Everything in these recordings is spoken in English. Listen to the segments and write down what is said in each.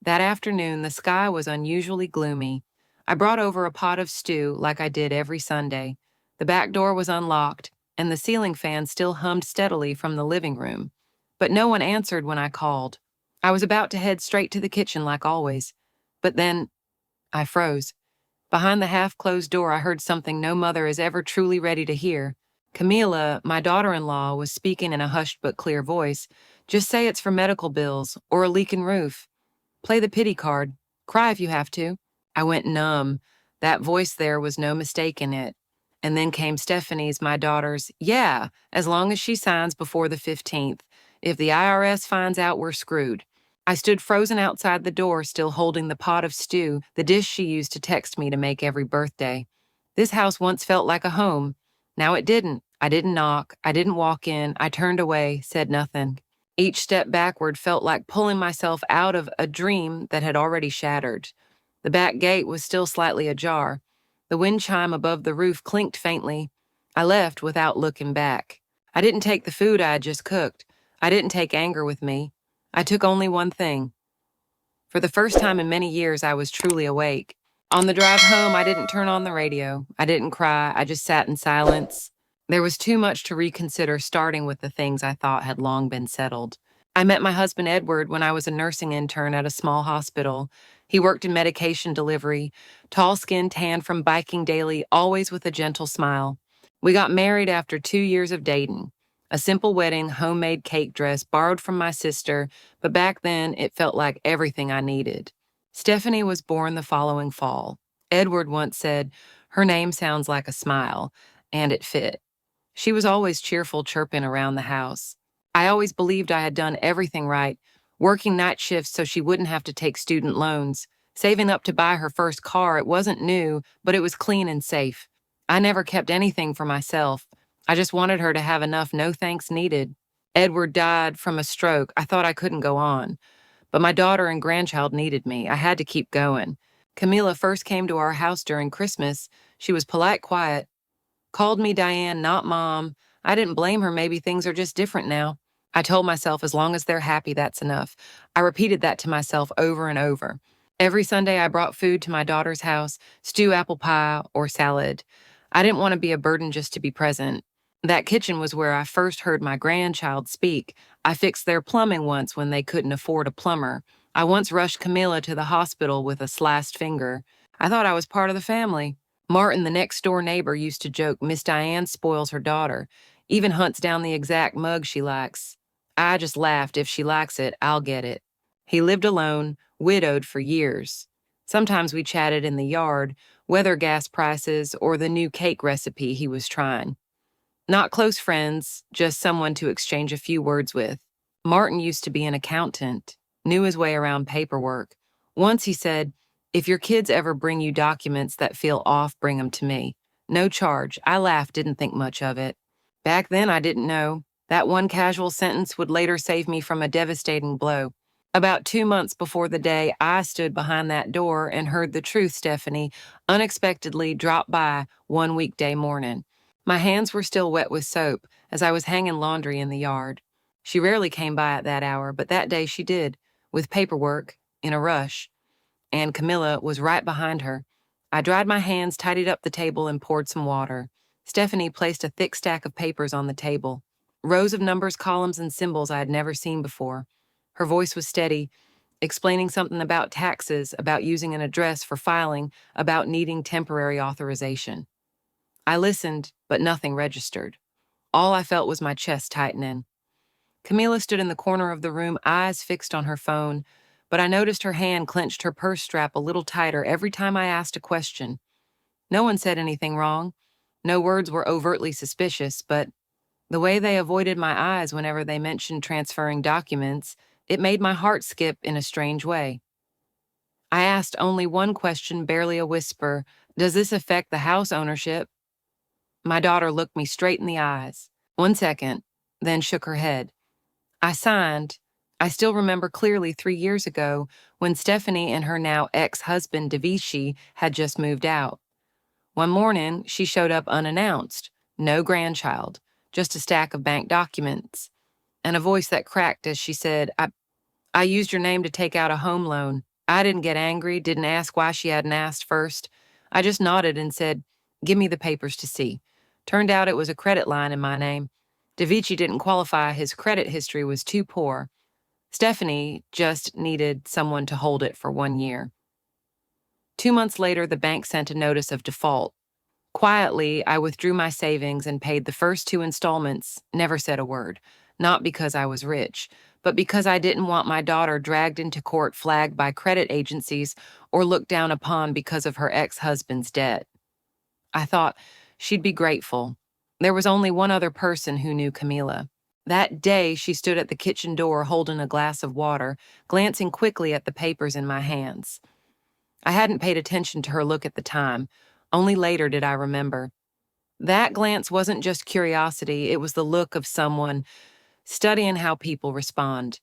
That afternoon, the sky was unusually gloomy. I brought over a pot of stew like I did every Sunday. The back door was unlocked, and the ceiling fan still hummed steadily from the living room. But no one answered when I called. I was about to head straight to the kitchen like always. But then I froze. Behind the half-closed door, I heard something no mother is ever truly ready to hear. Camila, my daughter-in-law, was speaking in a hushed but clear voice. Just say it's for medical bills or a leaking roof. Play the pity card. Cry if you have to. I went numb. That voice there was no mistaking it. And then came Stephanie's, my daughter's, yeah, as long as she signs before the 15th. If the IRS finds out, we're screwed. I stood frozen outside the door, still holding the pot of stew, the dish she used to text me to make every birthday. This house once felt like a home. Now it didn't. I didn't knock. I didn't walk in. I turned away, said nothing. Each step backward felt like pulling myself out of a dream that had already shattered. The back gate was still slightly ajar. The wind chime above the roof clinked faintly. I left without looking back. I didn't take the food I had just cooked. I didn't take anger with me. I took only one thing. For the first time in many years, I was truly awake. On the drive home, I didn't turn on the radio. I didn't cry. I just sat in silence. There was too much to reconsider, starting with the things I thought had long been settled. I met my husband Edward when I was a nursing intern at a small hospital. He worked in medication delivery, tall-skinned, tan from biking daily, always with a gentle smile. We got married after 2 years of dating. A simple wedding, homemade cake dress, borrowed from my sister, but back then it felt like everything I needed. Stephanie was born the following fall. Edward once said, "Her name sounds like a smile," and it fit. She was always cheerful, chirping around the house. I always believed I had done everything right, working night shifts so she wouldn't have to take student loans, saving up to buy her first car. It wasn't new, but it was clean and safe. I never kept anything for myself. I just wanted her to have enough no thanks needed. Edward died from a stroke. I thought I couldn't go on. But my daughter and grandchild needed me. I had to keep going. Camila first came to our house during Christmas. She was polite, quiet. Called me Diane, not Mom. I didn't blame her. Maybe things are just different now. I told myself as long as they're happy, that's enough. I repeated that to myself over and over. Every Sunday I brought food to my daughter's house, stew, apple pie, or salad. I didn't want to be a burden just to be present. That kitchen was where I first heard my grandchild speak. I fixed their plumbing once when they couldn't afford a plumber. I once rushed Camilla to the hospital with a sliced finger. I thought I was part of the family. Martin, the next-door neighbor, used to joke, "Miss Diane spoils her daughter, even hunts down the exact mug she likes." I just laughed. If she likes it, I'll get it. He lived alone, widowed for years. Sometimes we chatted in the yard, weather, gas prices, or the new cake recipe he was trying. Not close friends, just someone to exchange a few words with. Martin used to be an accountant, knew his way around paperwork. Once he said, "If your kids ever bring you documents that feel off, bring them to me. No charge." I laughed, didn't think much of it. Back then, I didn't know. That one casual sentence would later save me from a devastating blow. About 2 months before the day I stood behind that door and heard the truth, Stephanie unexpectedly dropped by one weekday morning. My hands were still wet with soap as I was hanging laundry in the yard. She rarely came by at that hour, but that day she did, with paperwork, in a rush. And Camilla was right behind her. I dried my hands, tidied up the table, and poured some water. Stephanie placed a thick stack of papers on the table. Rows of numbers, columns, and symbols I had never seen before. Her voice was steady, explaining something about taxes, about using an address for filing, about needing temporary authorization. I listened, but nothing registered. All I felt was my chest tightening. Camila stood in the corner of the room, eyes fixed on her phone, but I noticed her hand clenched her purse strap a little tighter every time I asked a question. No one said anything wrong. No words were overtly suspicious, but the way they avoided my eyes whenever they mentioned transferring documents, it made my heart skip in a strange way. I asked only one question, barely a whisper. "Does this affect the house ownership?" My daughter looked me straight in the eyes. 1 second, then shook her head. I signed. I still remember clearly 3 years ago when Stephanie and her now ex-husband, Devishi, had just moved out. One morning, she showed up unannounced. No grandchild, just a stack of bank documents, and a voice that cracked as she said, I used your name to take out a home loan. I didn't get angry, didn't ask why she hadn't asked first. I just nodded and said, "Give me the papers to see." Turned out it was a credit line in my name. DeVici didn't qualify, his credit history was too poor. Stephanie just needed someone to hold it for 1 year. 2 months later, the bank sent a notice of default. Quietly, I withdrew my savings and paid the first 2 installments, never said a word. Not because I was rich, but because I didn't want my daughter dragged into court flagged by credit agencies or looked down upon because of her ex-husband's debt. I thought she'd be grateful. There was only one other person who knew Camila. That day, she stood at the kitchen door holding a glass of water, glancing quickly at the papers in my hands. I hadn't paid attention to her look at the time. Only later did I remember. That glance wasn't just curiosity, it was the look of someone studying how people respond.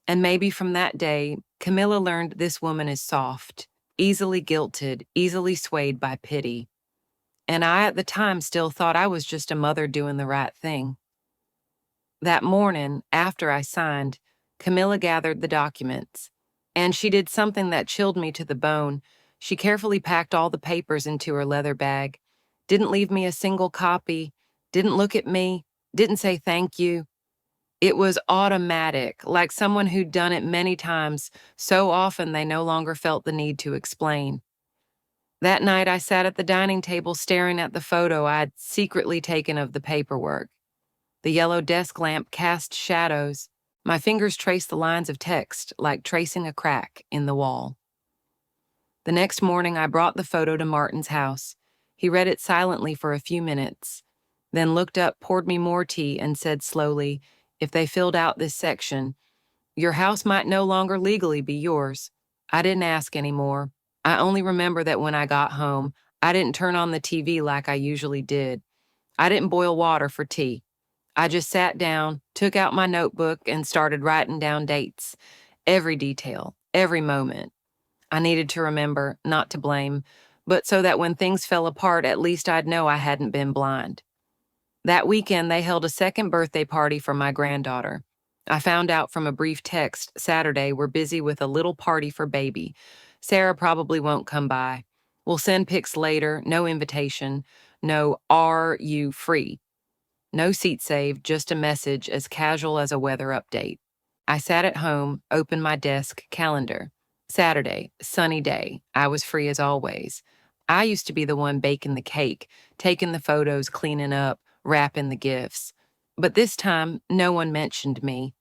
And maybe from that day, Camilla learned this woman is soft, easily guilted, easily swayed by pity. And I, at the time, still thought I was just a mother doing the right thing. That morning, after I signed, Camilla gathered the documents. And she did something that chilled me to the bone. She carefully packed all the papers into her leather bag, didn't leave me a single copy, didn't look at me, didn't say thank you. It was automatic, like someone who'd done it many times, so often they no longer felt the need to explain. That night, I sat at the dining table staring at the photo I'd secretly taken of the paperwork. The yellow desk lamp cast shadows. My fingers traced the lines of text, like tracing a crack in the wall. The next morning, I brought the photo to Martin's house. He read it silently for a few minutes, then looked up, poured me more tea, and said slowly, "If they filled out this section, your house might no longer legally be yours." I didn't ask anymore. I only remember that when I got home, I didn't turn on the TV like I usually did. I didn't boil water for tea. I just sat down, took out my notebook, and started writing down dates. Every detail, every moment. I needed to remember, not to blame, but so that when things fell apart, at least I'd know I hadn't been blind. That weekend, they held a second birthday party for my granddaughter. I found out from a brief text Saturday we're busy with a little party for baby. Sarah probably won't come by. We'll send pics later, no invitation, no "Are you free?" No seat saved, just a message as casual as a weather update. I sat at home, opened my desk calendar. Saturday, sunny day. I was free as always. I used to be the one baking the cake, taking the photos, cleaning up, wrapping the gifts. But this time, no one mentioned me.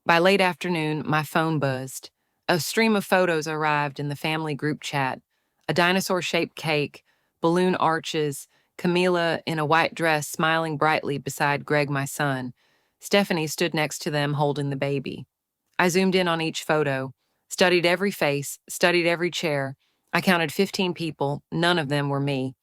By late afternoon, my phone buzzed. A stream of photos arrived in the family group chat. A dinosaur-shaped cake, balloon arches, Camila in a white dress smiling brightly beside Greg, my son. Stephanie stood next to them holding the baby. I zoomed in on each photo, studied every face, studied every chair. I counted 15 people, none of them were me.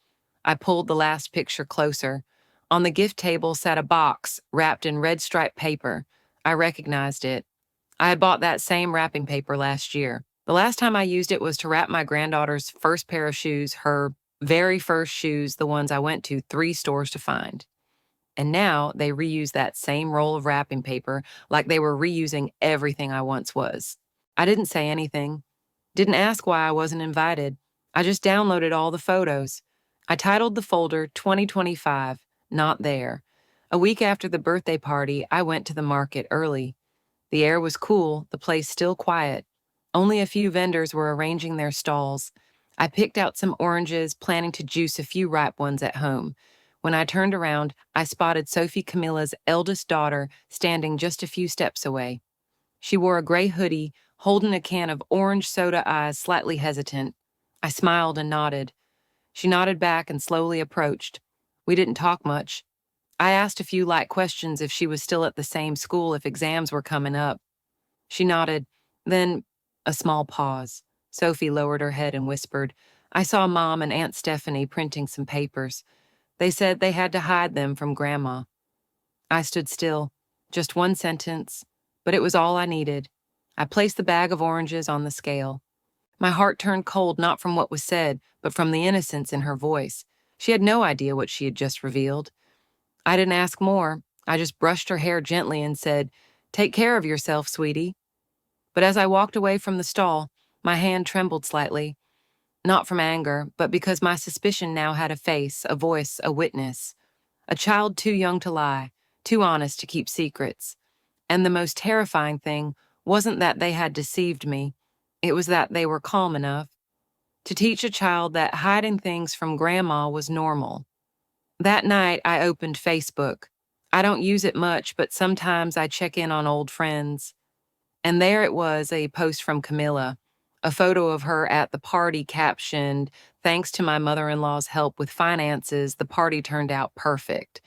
I pulled the last picture closer. On the gift table sat a box wrapped in red striped paper. I recognized it. I had bought that same wrapping paper last year. The last time I used it was to wrap my granddaughter's first pair of shoes, her very first shoes, the ones I went to 3 stores to find. And now they reuse that same roll of wrapping paper like they were reusing everything I once was. I didn't say anything. Didn't ask why I wasn't invited. I just downloaded all the photos. I titled the folder 2025, Not There. A week after the birthday party, I went to the market early. The air was cool, the place still quiet. Only a few vendors were arranging their stalls. I picked out some oranges, planning to juice a few ripe ones at home. When I turned around, I spotted Sophie Camilla's eldest daughter standing just a few steps away. She wore a gray hoodie, holding a can of orange soda, eyes slightly hesitant. I smiled and nodded. She nodded back and slowly approached. We didn't talk much. I asked a few light questions, if she was still at the same school, if exams were coming up. She nodded, then a small pause. Sophie lowered her head and whispered, "I saw Mom and Aunt Stephanie printing some papers. They said they had to hide them from Grandma." I stood still. Just one sentence, but it was all I needed. I placed the bag of oranges on the scale. My heart turned cold, not from what was said, but from the innocence in her voice. She had no idea what she had just revealed. I didn't ask more. I just brushed her hair gently and said, "Take care of yourself, sweetie." But as I walked away from the stall, My hand trembled slightly, not from anger, but because my suspicion now had a face, a voice, a witness. A child too young to lie, too honest to keep secrets. And the most terrifying thing wasn't that they had deceived me, it was that they were calm enough to teach a child that hiding things from grandma was normal. That night, I opened Facebook. I don't use it much, but sometimes I check in on old friends. And there it was, a post from Camilla, a photo of her at the party captioned, "Thanks to my mother-in-law's help with finances, the party turned out perfect."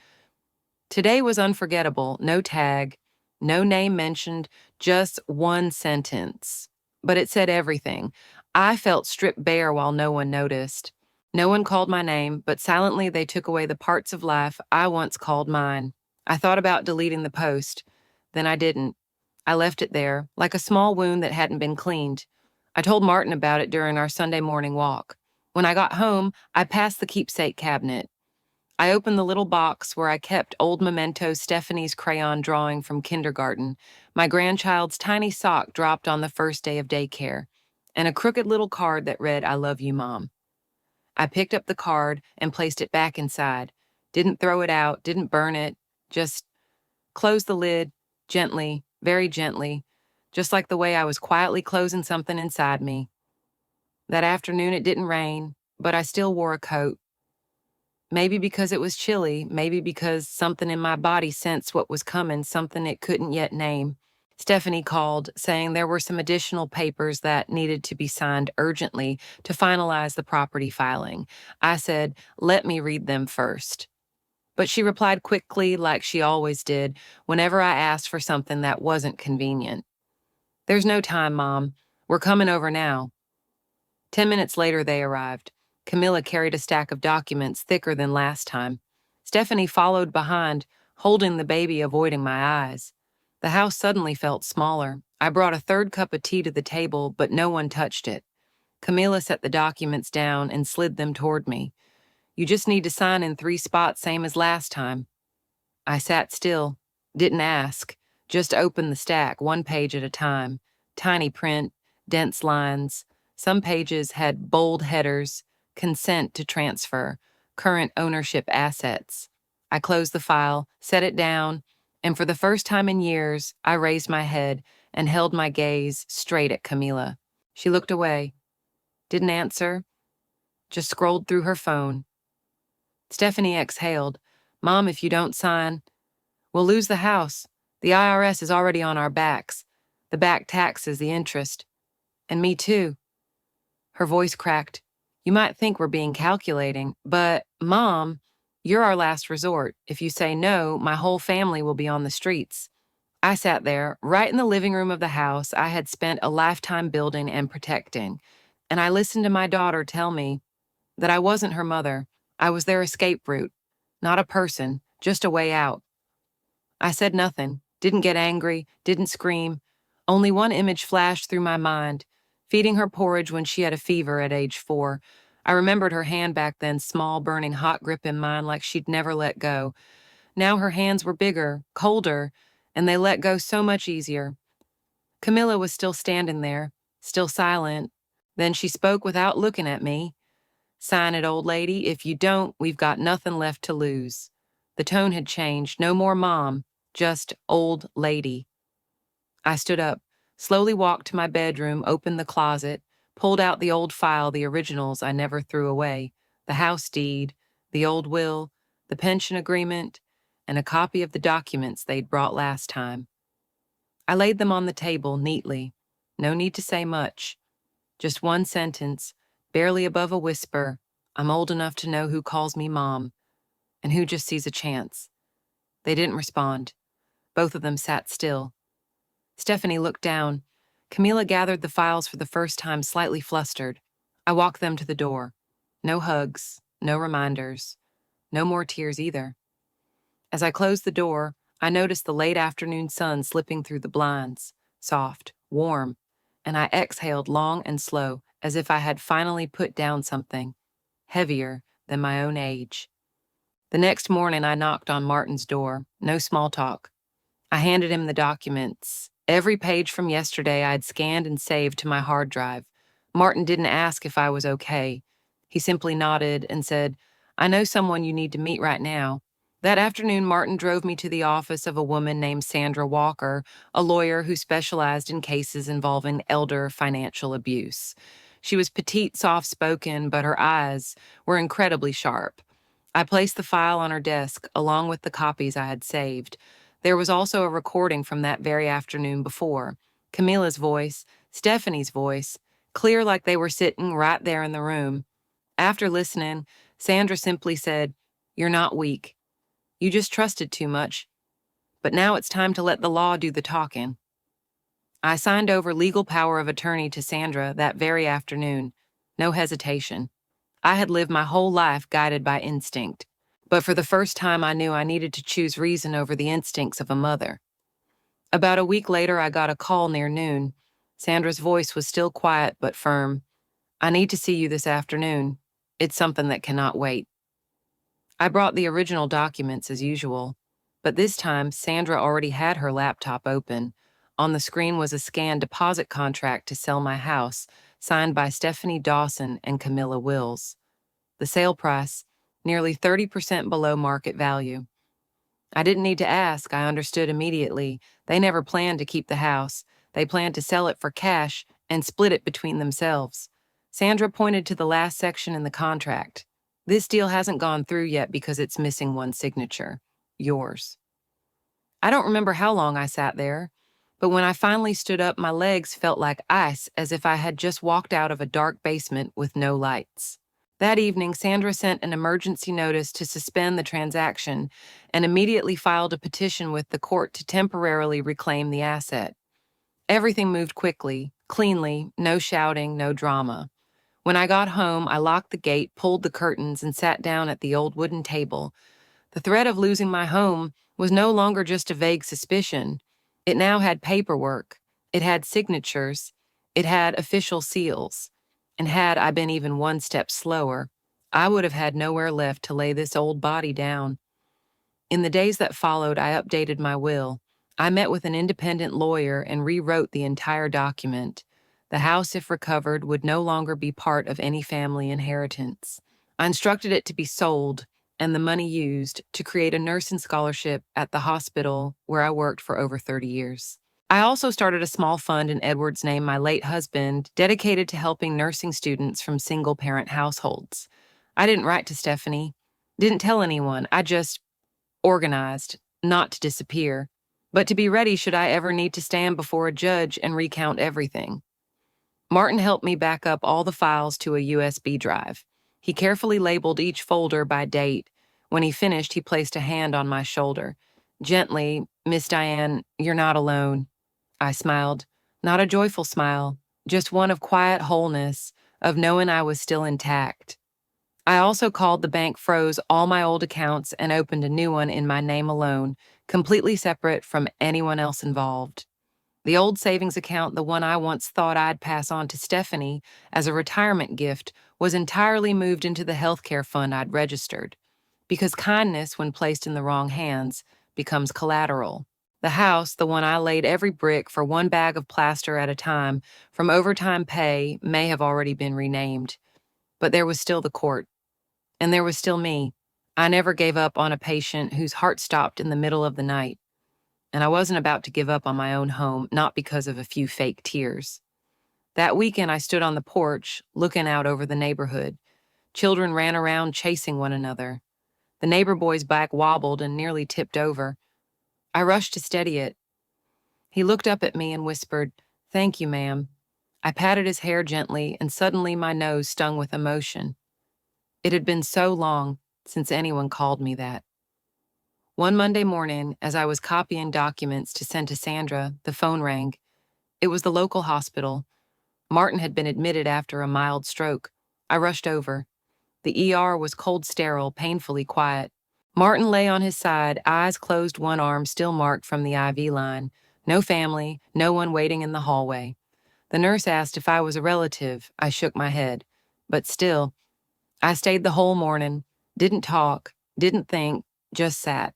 Today was unforgettable, no tag, no name mentioned, just one sentence. But it said everything. I felt stripped bare while no one noticed. No one called my name, but silently they took away the parts of life I once called mine. I thought about deleting the post. Then I didn't. I left it there, like a small wound that hadn't been cleaned. I told Martin about it during our Sunday morning walk. When I got home, I passed the keepsake cabinet. I opened the little box where I kept old memento Stephanie's crayon drawing from kindergarten, my grandchild's tiny sock dropped on the first day of daycare, and a crooked little card that read, "I love you, Mom." I picked up the card and placed it back inside. Didn't throw it out, didn't burn it, just closed the lid, gently, very gently, just like the way I was quietly closing something inside me. That afternoon it didn't rain, but I still wore a coat. Maybe because it was chilly, maybe because something in my body sensed what was coming, something it couldn't yet name. Stephanie called, saying there were some additional papers that needed to be signed urgently to finalize the property filing. I said, "Let me read them first." But she replied quickly, like she always did, whenever I asked for something that wasn't convenient. "There's no time, Mom. We're coming over now." 10 minutes later, they arrived. Camilla carried a stack of documents thicker than last time. Stephanie followed behind, holding the baby, avoiding my eyes. The house suddenly felt smaller. I brought a third cup of tea to the table, but no one touched it. Camilla set the documents down and slid them toward me. "You just need to sign in 3 spots, same as last time." I sat still, didn't ask, just opened the stack, 1 page at a time. Tiny print, dense lines. Some pages had bold headers, consent to transfer, current ownership assets. I closed the file, set it down, and for the first time in years, I raised my head and held my gaze straight at Camila. She looked away, didn't answer, just scrolled through her phone. Stephanie exhaled. "Mom, if you don't sign, we'll lose the house. The IRS is already on our backs. The back taxes, the interest. And me too." Her voice cracked. "You might think we're being calculating, but, Mom, you're our last resort. If you say no, my whole family will be on the streets." I sat there, right in the living room of the house I had spent a lifetime building and protecting, and I listened to my daughter tell me that I wasn't her mother. I was their escape route. Not a person, just a way out. I said nothing, didn't get angry, didn't scream. Only one image flashed through my mind, feeding her porridge when she had a fever at age 4. I remembered her hand back then, small, burning hot grip in mine like she'd never let go. Now her hands were bigger, colder, and they let go so much easier. Camilla was still standing there, still silent. Then she spoke without looking at me. "Sign it, old lady. If you don't, we've got nothing left to lose." The tone had changed. No more Mom, just old lady. I stood up, slowly walked to my bedroom, opened the closet, pulled out the old file, the originals I never threw away, the house deed, the old will, the pension agreement, and a copy of the documents they'd brought last time. I laid them on the table neatly. No need to say much. Just one sentence, barely above a whisper. I'm old enough to know who calls me Mom, and who just sees a chance. They didn't respond. Both of them sat still. Stephanie looked down. Camila gathered the files for the first time, slightly flustered. I walked them to the door. No hugs, no reminders, no more tears either. As I closed the door, I noticed the late afternoon sun slipping through the blinds, soft, warm, and I exhaled long and slow, as if I had finally put down something heavier than my own age. The next morning, I knocked on Martin's door. No small talk. I handed him the documents. Every page from yesterday I'd scanned and saved to my hard drive. Martin didn't ask if I was okay. He simply nodded and said, "I know someone you need to meet right now." That afternoon, Martin drove me to the office of a woman named Sandra Walker, a lawyer who specialized in cases involving elder financial abuse. She was petite, soft-spoken, but her eyes were incredibly sharp. I placed the file on her desk, along with the copies I had saved. There was also a recording from that very afternoon before. Camilla's voice, Stephanie's voice, clear like they were sitting right there in the room. After listening, Sandra simply said, "You're not weak. You just trusted too much. But now it's time to let the law do the talking." I signed over legal power of attorney to Sandra that very afternoon. No hesitation. I had lived my whole life guided by instinct. But for the first time, I knew I needed to choose reason over the instincts of a mother. About a week later, I got a call near noon. Sandra's voice was still quiet but firm. "I need to see you this afternoon. It's something that cannot wait." I brought the original documents as usual, but this time Sandra already had her laptop open. On the screen was a scanned deposit contract to sell my house, signed by Stephanie Dawson and Camilla Wills. The sale price, nearly 30% below market value. I didn't need to ask, I understood immediately. They never planned to keep the house. They planned to sell it for cash and split it between themselves. Sandra pointed to the last section in the contract. "This deal hasn't gone through yet because it's missing one signature. Yours." I don't remember how long I sat there, but when I finally stood up, my legs felt like ice, as if I had just walked out of a dark basement with no lights. That evening, Sandra sent an emergency notice to suspend the transaction and immediately filed a petition with the court to temporarily reclaim the asset. Everything moved quickly, cleanly, no shouting, no drama. When I got home, I locked the gate, pulled the curtains, and sat down at the old wooden table. The threat of losing my home was no longer just a vague suspicion. It now had paperwork. It had signatures. It had official seals. And had I been even one step slower, I would have had nowhere left to lay this old body down. In the days that followed, I updated my will. I met with an independent lawyer and rewrote the entire document. The house, if recovered, would no longer be part of any family inheritance. I instructed it to be sold and the money used to create a nursing scholarship at the hospital where I worked for over 30 years. I also started a small fund in Edward's name, my late husband, dedicated to helping nursing students from single-parent households. I didn't write to Stephanie, didn't tell anyone. I just organized, not to disappear, but to be ready should I ever need to stand before a judge and recount everything. Martin helped me back up all the files to a USB drive. He carefully labeled each folder by date. When he finished, he placed a hand on my shoulder. Gently, "Miss Diane, you're not alone." I smiled. Not a joyful smile, just one of quiet wholeness, of knowing I was still intact. I also called the bank, froze all my old accounts, and opened a new one in my name alone, completely separate from anyone else involved. The old savings account, the one I once thought I'd pass on to Stephanie as a retirement gift, was entirely moved into the healthcare fund I'd registered. Because kindness, when placed in the wrong hands, becomes collateral. The house, the one I laid every brick for one bag of plaster at a time from overtime pay, may have already been renamed. But there was still the court. And there was still me. I never gave up on a patient whose heart stopped in the middle of the night. And I wasn't about to give up on my own home, not because of a few fake tears. That weekend, I stood on the porch, looking out over the neighborhood. Children ran around chasing one another. The neighbor boy's back wobbled and nearly tipped over. I rushed to steady it. He looked up at me and whispered, "Thank you, ma'am." I patted his hair gently, and suddenly my nose stung with emotion. It had been so long since anyone called me that. One Monday morning, as I was copying documents to send to Sandra, the phone rang. It was the local hospital. Martin had been admitted after a mild stroke. I rushed over. The ER was cold, sterile, painfully quiet. Martin lay on his side, eyes closed, one arm still marked from the IV line. No family, no one waiting in the hallway. The nurse asked if I was a relative. I shook my head. But still, I stayed the whole morning, didn't talk, didn't think, just sat.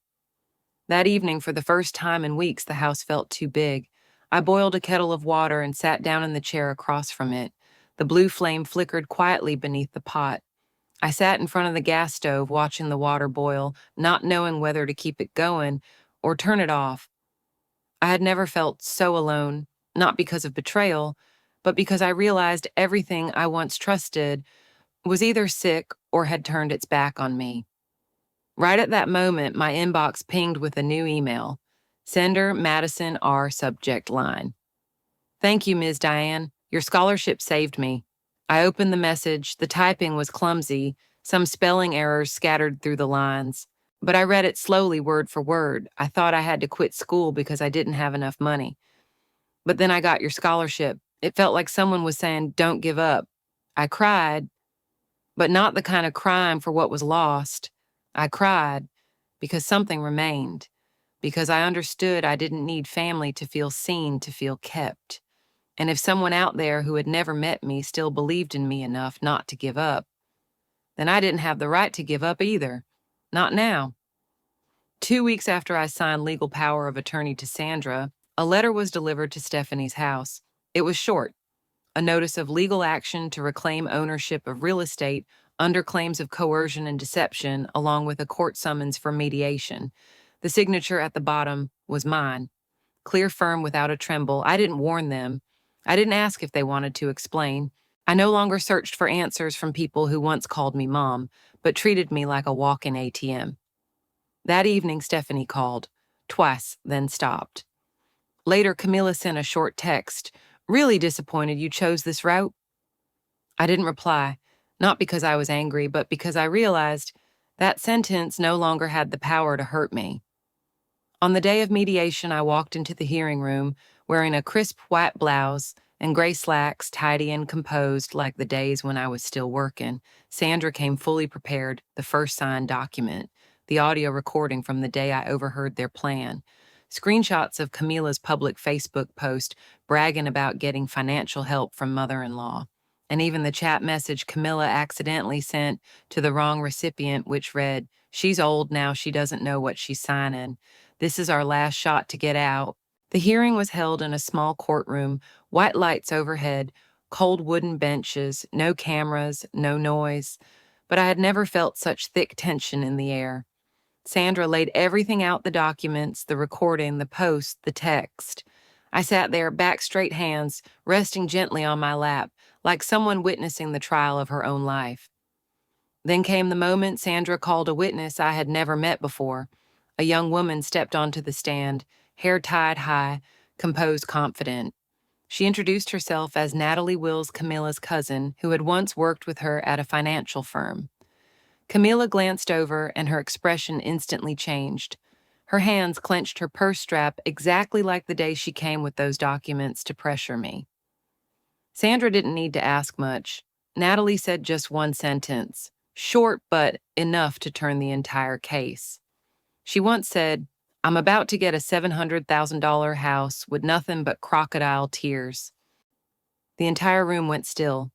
That evening, for the first time in weeks, the house felt too big. I boiled a kettle of water and sat down in the chair across from it. The blue flame flickered quietly beneath the pot. I sat in front of the gas stove watching the water boil, not knowing whether to keep it going or turn it off. I had never felt so alone, not because of betrayal, but because I realized everything I once trusted was either sick or had turned its back on me. Right at that moment, my inbox pinged with a new email. Sender Madison R. Subject line. Thank you, Ms. Diane. Your scholarship saved me. I opened the message. The typing was clumsy, some spelling errors scattered through the lines. But I read it slowly, word for word. I thought I had to quit school because I didn't have enough money. But then I got your scholarship. It felt like someone was saying, don't give up. I cried, but not the kind of crying for what was lost. I cried because something remained, because I understood I didn't need family to feel seen, to feel kept. And if someone out there who had never met me still believed in me enough not to give up, then I didn't have the right to give up either. Not now. 2 weeks after I signed legal power of attorney to Sandra, a letter was delivered to Stephanie's house. It was short, a notice of legal action to reclaim ownership of real estate under claims of coercion and deception, along with a court summons for mediation. The signature at the bottom was mine, clear, firm, without a tremble. I didn't warn them. I didn't ask if they wanted to explain. I no longer searched for answers from people who once called me mom, but treated me like a walk-in ATM. That evening, Stephanie called, twice, then stopped. Later, Camilla sent a short text. Really disappointed you chose this route? I didn't reply, not because I was angry, but because I realized that sentence no longer had the power to hurt me. On the day of mediation, I walked into the hearing room wearing a crisp white blouse and gray slacks, tidy and composed like the days when I was still working. Sandra came fully prepared, the first signed document, the audio recording from the day I overheard their plan, screenshots of Camila's public Facebook post bragging about getting financial help from mother-in-law, and even the chat message Camilla accidentally sent to the wrong recipient, which read, "She's old now, she doesn't know what she's signing. This is our last shot to get out." The hearing was held in a small courtroom, white lights overhead, cold wooden benches, no cameras, no noise. But I had never felt such thick tension in the air. Sandra laid everything out, the documents, the recording, the post, the text. I sat there, back straight, hands resting gently on my lap, like someone witnessing the trial of her own life. Then came the moment Sandra called a witness I had never met before. A young woman stepped onto the stand, hair tied high, composed, confident. She introduced herself as Natalie Wills, Camilla's cousin, who had once worked with her at a financial firm. Camilla glanced over, and her expression instantly changed. Her hands clenched her purse strap exactly like the day she came with those documents to pressure me. Sandra didn't need to ask much. Natalie said just one sentence, short but enough to turn the entire case. She once said, "I'm about to get a $700,000 house with nothing but crocodile tears." The entire room went still.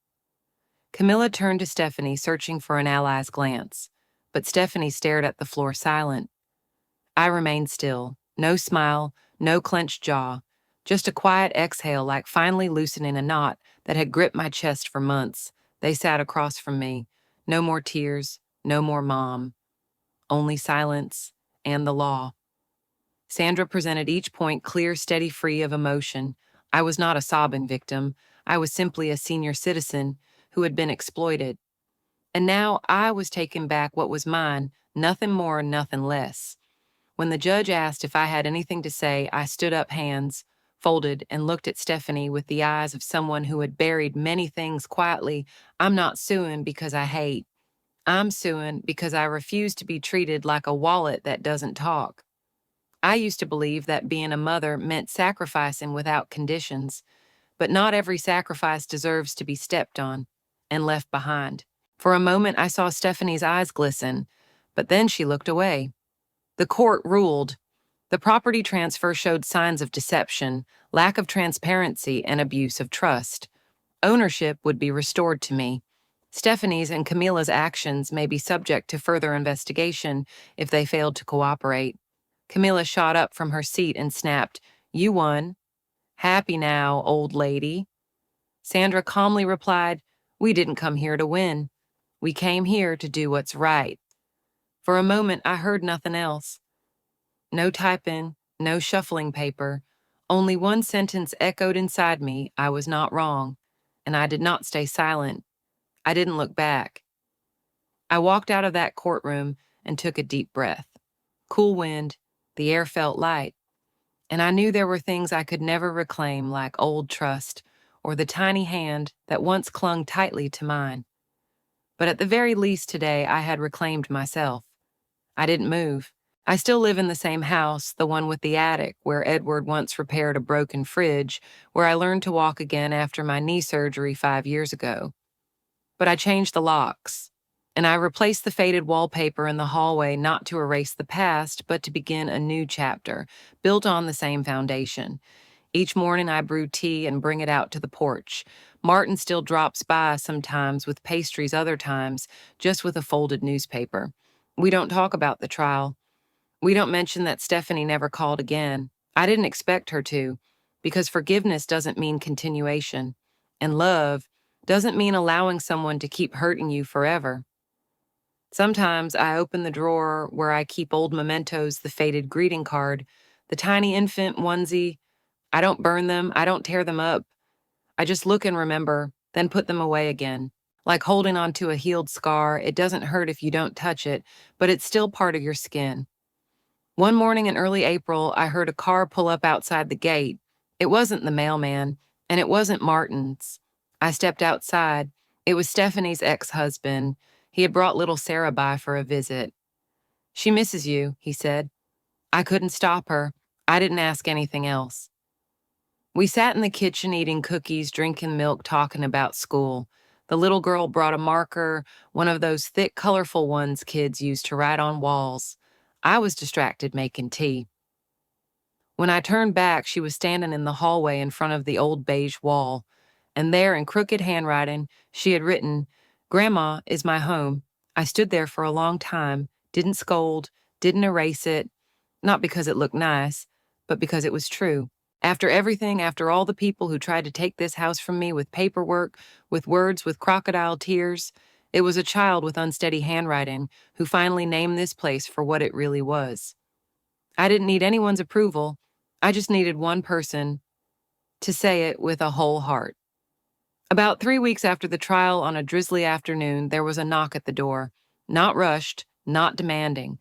Camilla turned to Stephanie, searching for an ally's glance, but Stephanie stared at the floor, silent. I remained still. No smile, no clenched jaw, just a quiet exhale, like finally loosening a knot that had gripped my chest for months. They sat across from me. No more tears, no more mom. Only silence and the law. Sandra presented each point clear, steady, free of emotion. I was not a sobbing victim. I was simply a senior citizen who had been exploited. And now I was taking back what was mine, nothing more, nothing less. When the judge asked if I had anything to say, I stood up, hands folded, and looked at Stephanie with the eyes of someone who had buried many things quietly. I'm not suing because I hate. I'm suing because I refuse to be treated like a wallet that doesn't talk. I used to believe that being a mother meant sacrificing without conditions, but not every sacrifice deserves to be stepped on and left behind. For a moment, I saw Stephanie's eyes glisten, but then she looked away. The court ruled. The property transfer showed signs of deception, lack of transparency, and abuse of trust. Ownership would be restored to me. Stephanie's and Camilla's actions may be subject to further investigation if they failed to cooperate. Camilla shot up from her seat and snapped, "You won. Happy now, old lady." Sandra calmly replied, "We didn't come here to win. We came here to do what's right." For a moment, I heard nothing else. No typing, no shuffling paper. Only one sentence echoed inside me: I was not wrong. And I did not stay silent. I didn't look back. I walked out of that courtroom and took a deep breath. Cool wind, the air felt light, and I knew there were things I could never reclaim, like old trust or the tiny hand that once clung tightly to mine. But at the very least today, I had reclaimed myself. I didn't move. I still live in the same house, the one with the attic, where Edward once repaired a broken fridge, where I learned to walk again after my knee surgery 5 years ago. But I changed the locks, and I replaced the faded wallpaper in the hallway, not to erase the past, but to begin a new chapter, built on the same foundation. Each morning I brew tea and bring it out to the porch. Martin still drops by sometimes with pastries, other times just with a folded newspaper. We don't talk about the trial. We don't mention that Stephanie never called again. I didn't expect her to, because forgiveness doesn't mean continuation, and love doesn't mean allowing someone to keep hurting you forever. Sometimes I open the drawer where I keep old mementos, the faded greeting card, the tiny infant onesie. I don't burn them, I don't tear them up. I just look and remember, then put them away again. Like holding onto a healed scar, it doesn't hurt if you don't touch it, but it's still part of your skin. One morning in early April, I heard a car pull up outside the gate. It wasn't the mailman, and it wasn't Martin's. I stepped outside. It was Stephanie's ex-husband. He had brought little Sarah by for a visit. "She misses you," he said. I couldn't stop her. I didn't ask anything else. We sat in the kitchen eating cookies, drinking milk, talking about school. The little girl brought a marker, one of those thick, colorful ones kids use to write on walls. I was distracted making tea. When I turned back, she was standing in the hallway in front of the old beige wall, and there, in crooked handwriting, she had written, "Grandma is my home." I stood there for a long time, didn't scold, didn't erase it, not because it looked nice, but because it was true. After everything, after all the people who tried to take this house from me with paperwork, with words, with crocodile tears, it was a child with unsteady handwriting who finally named this place for what it really was. I didn't need anyone's approval. I just needed one person to say it with a whole heart. About 3 weeks after the trial, on a drizzly afternoon, there was a knock at the door. Not rushed, not demanding.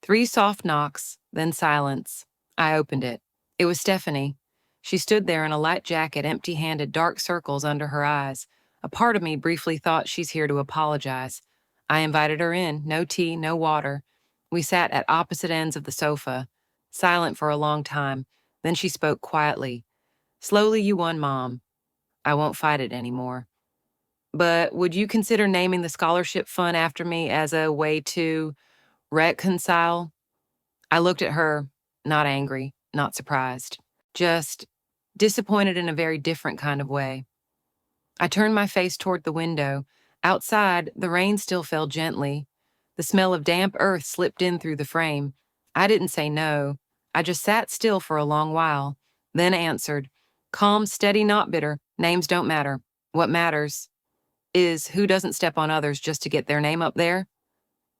3 soft knocks, then silence. I opened it. It was Stephanie. She stood there in a light jacket, empty-handed, dark circles under her eyes. A part of me briefly thought, she's here to apologize. I invited her in, no tea, no water. We sat at opposite ends of the sofa, silent for a long time. Then she spoke quietly. "Slowly you won, Mom. I won't fight it anymore. But would you consider naming the scholarship fund after me as a way to reconcile?" I looked at her, not angry, not surprised, just disappointed in a very different kind of way. I turned my face toward the window. Outside, the rain still fell gently. The smell of damp earth slipped in through the frame. I didn't say no. I just sat still for a long while, then answered, "Calm, steady, not bitter. Names don't matter. What matters is who doesn't step on others just to get their name up there."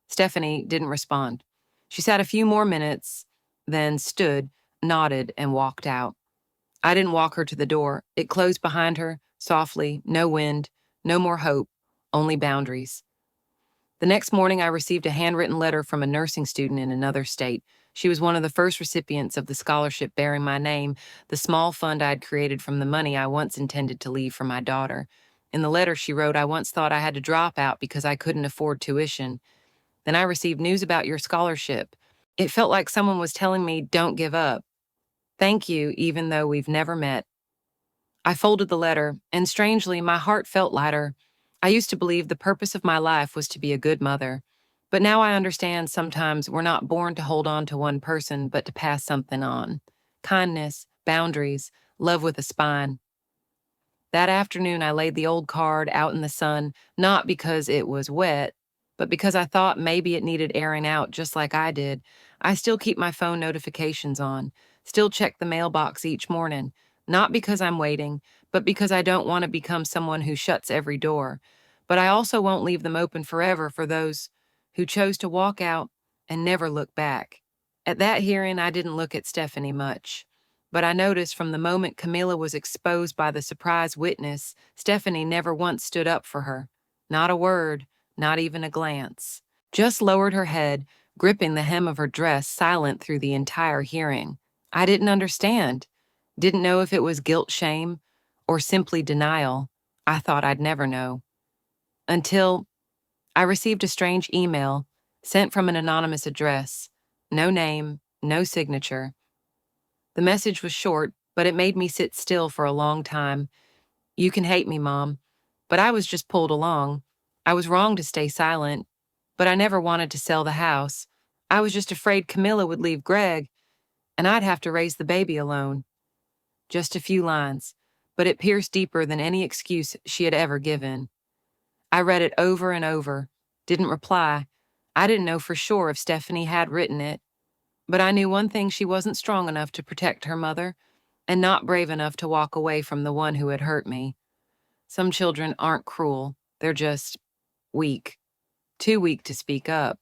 Stephanie didn't respond. She sat a few more minutes, then stood, nodded, and walked out. I didn't walk her to the door. It closed behind her, softly, no wind, no more hope, only boundaries. The next morning, I received a handwritten letter from a nursing student in another state. She was one of the first recipients of the scholarship bearing my name, the small fund I'd created from the money I once intended to leave for my daughter. In the letter, she wrote, "I once thought I had to drop out because I couldn't afford tuition. Then I received news about your scholarship. It felt like someone was telling me, don't give up. Thank you, even though we've never met." I folded the letter, and strangely, my heart felt lighter. I used to believe the purpose of my life was to be a good mother. But now I understand sometimes we're not born to hold on to one person, but to pass something on. Kindness, boundaries, love with a spine. That afternoon, I laid the old card out in the sun, not because it was wet, but because I thought maybe it needed airing out just like I did. I still keep my phone notifications on, still check the mailbox each morning, not because I'm waiting, but because I don't want to become someone who shuts every door. But I also won't leave them open forever for those who chose to walk out and never look back. At that hearing, I didn't look at Stephanie much, but I noticed from the moment Camilla was exposed by the surprise witness, Stephanie never once stood up for her. Not a word, not even a glance. Just lowered her head, gripping the hem of her dress, silent through the entire hearing. I didn't understand. Didn't know if it was guilt, shame, or simply denial. I thought I'd never know. Until I received a strange email sent from an anonymous address. No name, no signature. The message was short, but it made me sit still for a long time. You can hate me, Mom, but I was just pulled along. I was wrong to stay silent, but I never wanted to sell the house. I was just afraid Camilla would leave Greg, and I'd have to raise the baby alone. Just a few lines, but it pierced deeper than any excuse she had ever given. I read it over and over, didn't reply. I didn't know for sure if Stephanie had written it, but I knew one thing: she wasn't strong enough to protect her mother, and not brave enough to walk away from the one who had hurt me. Some children aren't cruel, they're just weak. Too weak to speak up.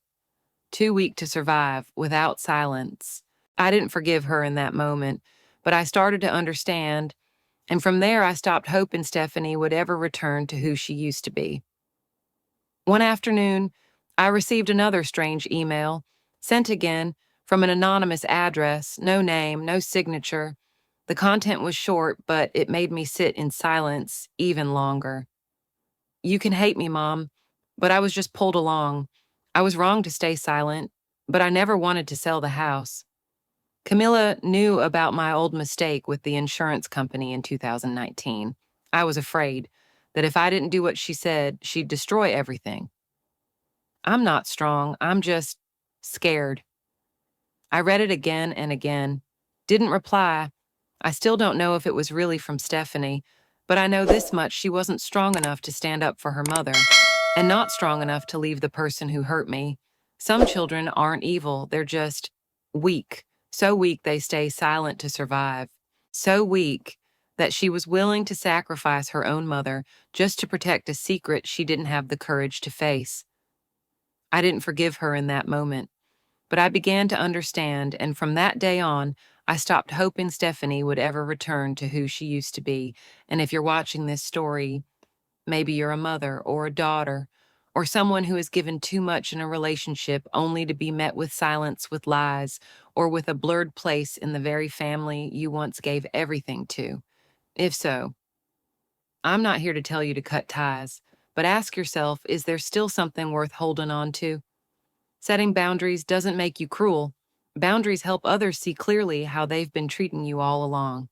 Too weak to survive without silence. I didn't forgive her in that moment, but I started to understand, and from there I stopped hoping Stephanie would ever return to who she used to be. One afternoon, I received another strange email, sent again from an anonymous address, no name, no signature. The content was short, but it made me sit in silence even longer. You can hate me, Mom, but I was just pulled along. I was wrong to stay silent, but I never wanted to sell the house. Camilla knew about my old mistake with the insurance company in 2019. I was afraid that if I didn't do what she said, she'd destroy everything. I'm not strong, I'm just scared. I read it again and again. Didn't reply. I still don't know if it was really from Stephanie, but I know this much: she wasn't strong enough to stand up for her mother, and not strong enough to leave the person who hurt me. Some children aren't evil, they're just weak. So weak they stay silent to survive. So weak that she was willing to sacrifice her own mother just to protect a secret she didn't have the courage to face. I didn't forgive her in that moment, but I began to understand, and from that day on, I stopped hoping Stephanie would ever return to who she used to be. And if you're watching this story, maybe you're a mother or a daughter, or someone who has given too much in a relationship only to be met with silence, with lies, or with a blurred place in the very family you once gave everything to. If so, I'm not here to tell you to cut ties, but ask yourself, is there still something worth holding on to? Setting boundaries doesn't make you cruel. Boundaries help others see clearly how they've been treating you all along.